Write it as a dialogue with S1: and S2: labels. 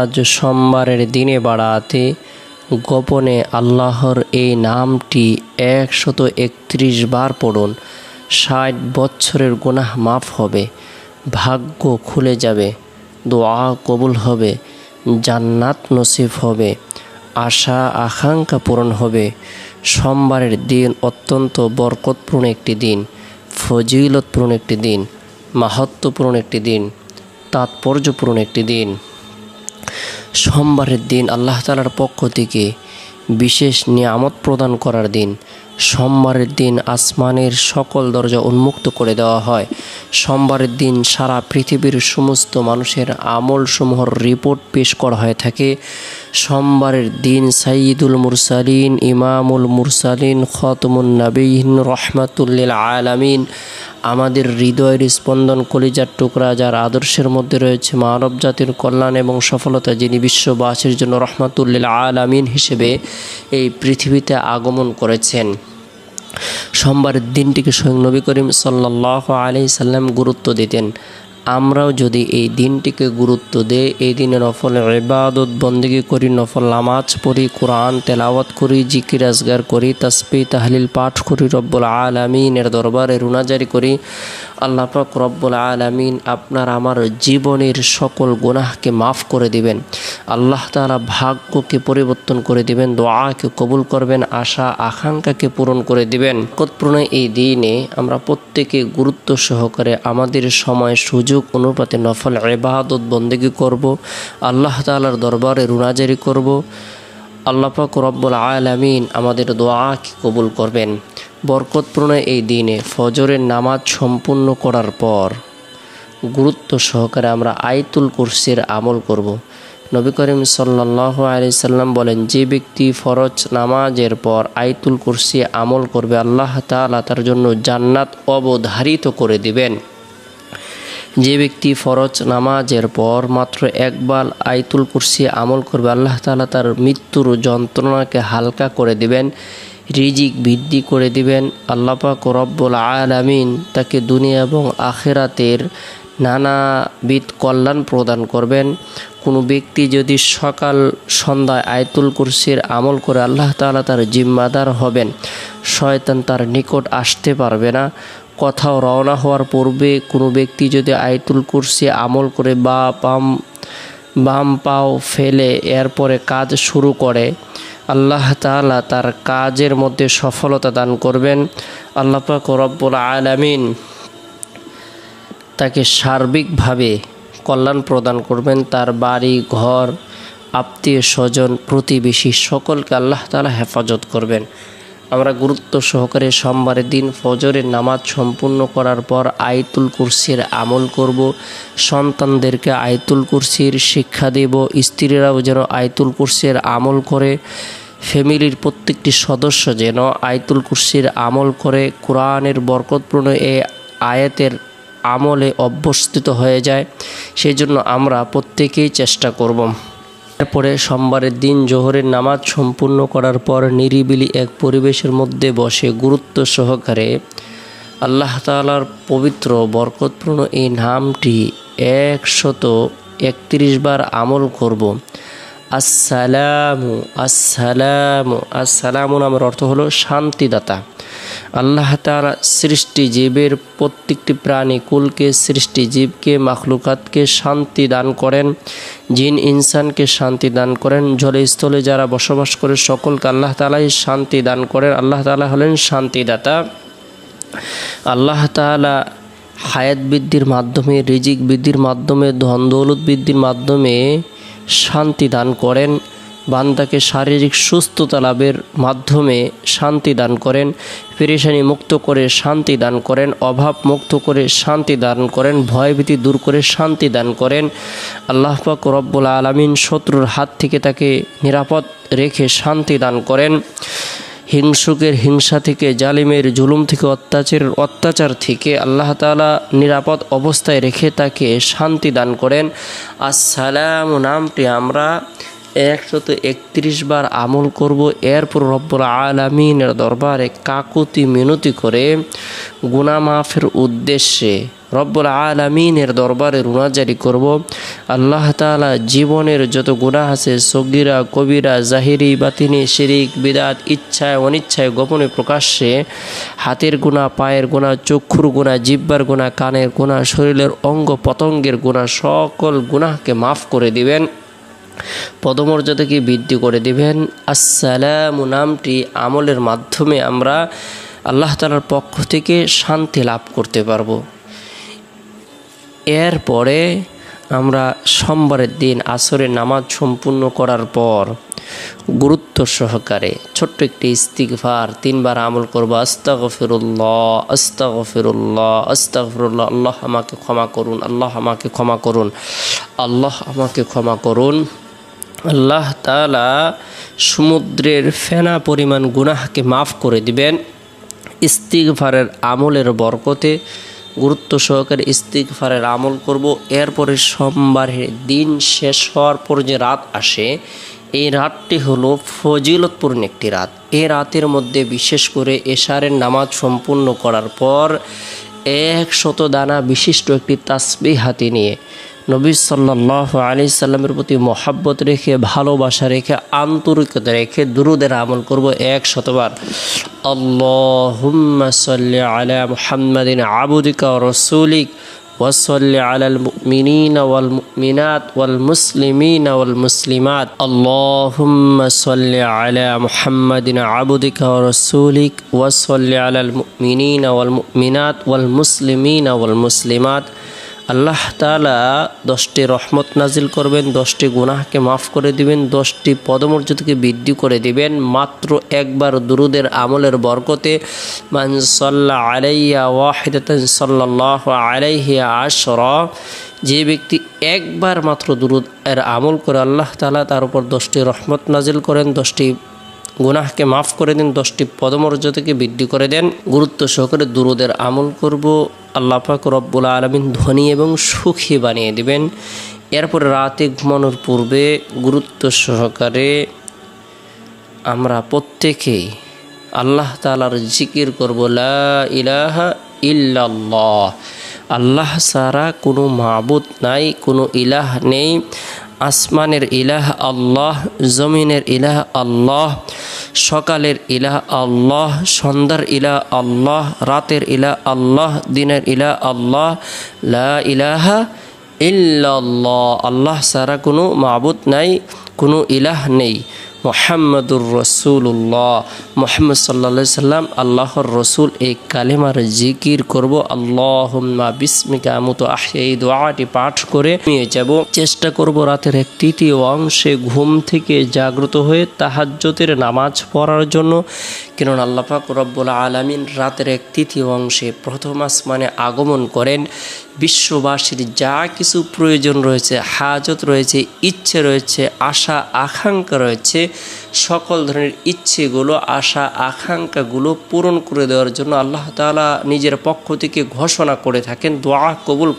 S1: আজ সোমবারের দিনে বাড়াতে গোপনে আল্লাহর এই নামটি 131 বার পড়ুন। 60 বছরের গুনাহ মাফ হবে, ভাগ্য খুলে যাবে, দোয়া কবুল হবে, জান্নাত নসিব হবে, আশা আকাঙ্ক্ষা পূরণ হবে। সোমবারের দিন অত্যন্ত বরকতপূর্ণ একটি দিন, ফজিলতপূর্ণ একটি দিন, মাহাত্ম্যপূর্ণ একটি দিন, তাৎপর্যপূর্ণ একটি দিন। সোমবারের দিন আল্লাহ তাআলার পক্ষ থেকে বিশেষ নিয়ামত প্রদান করার দিন। সোমবারের দিন আসমানের সকল দরজা উন্মুক্ত করে দেওয়া হয়। সোমবারের দিন সারা পৃথিবীর সমস্ত মানুষের আমলসমূহের রিপোর্ট পেশ করা হয়ে থাকে। সোমবারের দিন সাইয়্যিদুল মুরসালিন, ইমামুল মুরসালিন, খাতামুন নবিয়্যিন, রাহমাতুল লিল আলামিন, আমাদের হৃদয়ের স্পন্দন, কলিজার টুকরা, যার আদর্শের মধ্যে রয়েছে মানব জাতির কল্যাণ এবং সফলতা, যিনি বিশ্ববাসীর জন্য রাহমাতুল লিল আলামিন হিসেবে এই পৃথিবীতে আগমন করেছেন। সোমবারের দিনটিকে স্বয়ং নবী করিম সাল্লাল্লাহু আলাইহি সাল্লাম গুরুত্ব দিতেন। আমরাও যদি এই দিনটিকে গুরুত্ব দেই, এই দিনে নফল ইবাদত বন্দেগী করি, নফল নামাজ পড়ি, কোরআন তেলাওয়াত করি, জিকির আজগার করি, তাসবিহ তাহলিল পাঠ করি, রব্বুল আলামিনের দরবারে রুনাজারি করি, আল্লাহ পাক রব্বুল আলামিন আপনার আমার জীবনের সকল গুনাহকে মাফ করে দিবেন। আল্লাহ তাআলা ভাগ্যকে পরিবর্তন করে দিবেন, দোয়াকে কবুল করবেন, আশা আকাঙ্ক্ষাকে পূরণ করে দিবেন। বরকতপূর্ণ এই দিনে আমরা প্রত্যেকে গুরুত্ব সহকারে আমাদের সময় সুযোগ অনুপাতে নফল ইবাদত বন্দেগী করব, আল্লাহ তাআলার দরবারে রুনাজারি করব। আল্লাহ পাক রব্বুল আলামিন আমাদের দোয়াকে কবুল করবেন। বরকতপূর্ণ এই দিনে ফজরের নামাজ সম্পূর্ণ করার পর গুরুত্ব সহকারে আমরা আয়াতুল কুরসির আমল করব। নবী করিম সাল্লাল্লাহু আলাইহি সাল্লাম বলেন, যে ব্যক্তি ফরজ নামাজের পর আয়াতুল কুরসি আমল করবে, আল্লাহ তাআলা তার জন্য জান্নাত অবধারিত করে দিবেন। যে ব্যক্তি ফরজ নামাজের পর মাত্র একবার আয়াতুল কুরসি আমল করবে, আল্লাহ তাআলা তার মৃত্যুর যন্ত্রণাকে হালকা করে দিবেন, রিজিক বৃদ্ধি করে দিবেন। আল্লাহ পাক রব্বুল আলামিন তাকে দুনিয়া এবং আখিরাতের নানাবিধ কল্যাণ প্রদান করবেন। কোনো ব্যক্তি যদি সকাল সন্ধ্যায় আয়াতুল কুরসির আমল করে, আল্লাহ তাআলা তার জিম্মাদার হবেন, শয়তান তার নিকট আসতে পারবে না। কোথাও রওনা হওয়ার পূর্বে কোনো ব্যক্তি যদি আয়াতুল কুরসি আমল করে বা বাম পাও ফেলে এরপরে কাজ শুরু করে, আল্লাহ তাআলা তার কাজের মধ্যে সফলতা দান করবেন। আল্লাহ পাক রব্বুল আলামিন তাকে সার্বিকভাবে কল্যাণ প্রদান করবেন। তার বাড়ি ঘর, আত্মীয় স্বজন, প্রতিবেশী সকলকে আল্লাহ তাআলা হেফাজত করবেন। আমরা গুরুত্ব সহকারে সোমবারের দিন ফজরের নামাজ সম্পূর্ণ করার পর আয়াতুল কুরসির আমল করব। সন্তানদেরকে আয়াতুল কুরসির শিক্ষা দেব, স্ত্রীরাও যেন আয়াতুল কুরসির আমল করে, ফ্যামিলির প্রত্যেকটি সদস্য যেন আয়াতুল কুরসির আমল করে কোরআনের বরকতপূর্ণ এই আয়াতের আমলে অভ্যস্ত হয়ে যায়। সেই জন্য আমরা প্রত্যেকেই চেষ্টা করব। এরপরে সোমবারের দিন জোহরের নামাজ সম্পূর্ণ করার পর নিরিবিলি এক পরিবেশের মধ্যে বসে গুরুত্ব সহকারে আল্লাহ তাআলার পবিত্র বরকতপূর্ণ এই নামটি 131 বার আমল করব। আসসালামু আসসালামু আসসালামু নামের অর্থ হলো শান্তিদাতা। আল্লাহ তাআলা সৃষ্টি জীবের প্রত্যেকটি প্রাণী কুলকে, সৃষ্টি জীবকে, মাখলুকাতকে শান্তি দান করেন, জিন ইনসানকে শান্তি দান করেন, জলে স্থলে যারা বসবাস করে সকলকে আল্লাহ তাআলাই শান্তি দান করেন। আল্লাহ তাআলা হলেন শান্তিদাতা। আল্লাহ তাআলা হায়াত বৃদ্ধির মাধ্যমে, রিজিক বৃদ্ধির মাধ্যমে, ধন দৌলত বৃদ্ধির মাধ্যমে শান্তি দান করেন। বান্দাকে শারীরিক সুস্থতা লাভের মাধ্যমে শান্তি দান করেন, পেরেশানি মুক্ত করে শান্তি দান করেন, অভাব মুক্ত করে শান্তি দান করেন, ভয়ভীতি দূর করে শান্তি দান করেন। আল্লাহ পাক রব্বুল আলামিন শত্রুর হাত থেকে তাকে নিরাপদ রেখে শান্তি দান করেন। হিংসুকের হিংসা থেকে, জালিমের জুলুম থেকে, অত্যাচার থেকে আল্লাহ তাআলা নিরাপদ অবস্থায় রেখে তাকে শান্তি দান করেন। আসসালামু নামটি আমরা 131 বার আমল করব। এরপর রব্বুল আলামিনের দরবারে কাকুতি মিনতি করে গুনাহ মাফের উদ্দেশ্যে রব্বুল আলামিনের দরবারে রুনাজারি করব। আল্লাহ তাআলা জীবনের যত গুনাহ আছে, সগীরা কবিরা, জাহিরি বাতিনি, শিরিক বিদআত, ইচ্ছায় অনিচ্ছায়, গোপনে প্রকাশ্যে, হাতের গুনাহ, পায়ের গুনাহ, চক্ষুর গুনাহ, জিহ্বার গুনাহ, কানের গুনাহ, শরীরের অঙ্গ প্রত্যঙ্গের গুনাহ, সকল গুনাহকে মাফ করে দিবেন, পদমর্যাদাকে বৃদ্ধি করে দিবেন। আসসালামু নামটি আমলের মাধ্যমে আমরা আল্লাহ তাআলার পক্ষ থেকে শান্তি লাভ করতে পারবো। এরপরে আমরা সোমবারের দিন আসরের নামাজ সম্পূর্ণ করার পর গুরুত্ব সহকারে ছোট্ট একটি ইস্তিগফার 3 বার আমল করব। আস্তাগফিরুল্লাহ, আস্তাগফিরুল্লাহ, আস্তাগফিরুল্লাহ। আল্লাহ আমাকে ক্ষমা করুন, আল্লাহ আমাকে ক্ষমা করুন, আল্লাহ আমাকে ক্ষমা করুন। আল্লাহ তাআলা সমুদ্রের ফেনা পরিমাণ গুনাহকে মাফ করে দিবেন ইস্তিগফারের আমলের বরকতে। গুরুত্ব সহকারে ইস্তিগফারের আমল করব। এরপরে সোমবারের দিন শেষ হওয়ার পর যে রাত আসে, এই রাতটি হলো ফজিলতপূর্ণ একটি রাত। এই রাতের মধ্যে বিশেষ করে এশারের নামাজ সম্পূর্ণ করার পর 100 দানা বিশিষ্ট একটি তাসবিহ হাতে নিয়ে নবী সাল্লাল্লাহু আলাইহি সাল্লামের প্রতি মহব্বত রেখে, ভালোবাসা রেখে, আন্তরিকতা রেখে দুরূদের আমল করব 100 বার। আল্লাহুম্মা সাল্লি আলা মুহাম্মাদিন আবদিকা ওয়া রাসূলিক ওয়া সাল্লি আলাল মুমিনিনা ওয়াল মুমিনাত ওয়াল মুসলিমিনা ওয়াল মুসলিমাত। আল্লাহুম্মা সাল্লি আলা মুহাম্মাদিন আবদিকা ওয়া রাসূলিক ওয়া সাল্লি আলাল মুমিনিনা ওয়াল মুমিনাত ওয়াল মুসলিমিনা ওয়াল মুসলিমাত। আল্লাহ তাআলা 10টি রহমত নাজিল করবেন, 10টি গুনাহকে মাফ করে দিবেন, 10টি পদমর্যাদাকে বৃদ্ধি করে দিবেন মাত্র একবার দুরূদের আমলের বরকতে। মান সাল্লা আলাইয়া ওয়াহিদাতান সাল্লাল্লাহু আলাইহি আশরা। যে ব্যক্তি একবার মাত্র দুরূদ এর আমল করে আল্লাহ তাআলা তার উপর 10টি রহমত নাজিল করেন, 10টি গুনাহকে মাফ করে দেন, 10টি পদমর্যাদাকে বৃদ্ধি করে দেন। গুরুত্ব সহকারে দুরূদের আমল করব। আল্লাহ পাক রব্বুল আলামিন ধনী এবং সুখী বানিয়ে দিবেন। এরপর রাতে ঘুমানোর পূর্বে গুরুত্ব সহকারে আমরা প্রত্যেকেই আল্লাহ তাআলার জিকির করব। লা ইলাহা ইল্লাল্লাহ, আল্লাহ ছাড়া কোনো মাবুদ নাই, কোনো ইলাহ নেই। আসমানের ইলাহ আল্লাহ, জমিনের ইলাহ আল্লাহ, সকালের ইলাহ আল্লাহ, সন্ধ্যার ইলাহ আল্লাহ, রাতের ইলাহ আল্লাহ, দিনের ইলাহ আল্লাহ। লা ইলাহা ইল্লাল্লাহ, আল্লাহ ছাড়া কোনো মাবুদ নাই, কোনো ইলাহ নেই। মুহাম্মাদুর রাসূলুল্লাহ, মুহাম্মদ সাল্লাল্লাহু আলাইহি সাল্লাম আল্লাহর রসুল। এই কালেমার জিকির করব। আল্লাহুম্মা বিসমিকা আমুতু আহইয়া, এই দোয়াটি পাঠ করে নিয়ে যাব। চেষ্টা করব রাতের 1/3 অংশে ঘুম থেকে জাগ্রত হয়ে তাহাজ্জুদের নামাজ পড়ার জন্য। কেননা আল্লাহ পাক রব্বুল আলামিন রাতের 1/3 অংশে প্রথম আসমানে আগমন করেন। বিশ্ববাসীর যা কিছু প্রয়োজন রয়েছে, হাজত রয়েছে, ইচ্ছে রয়েছে, আশা আকাঙ্ক্ষা রয়েছে, সকল ধরনের ইচ্ছেগুলো, আশা আকাঙ্ক্ষাগুলো পূরণ করে দেওয়ার জন্য আল্লাহ তাআলা নিজের পক্ষ থেকে ঘোষণা করে থাকেন, দোয়া কবুল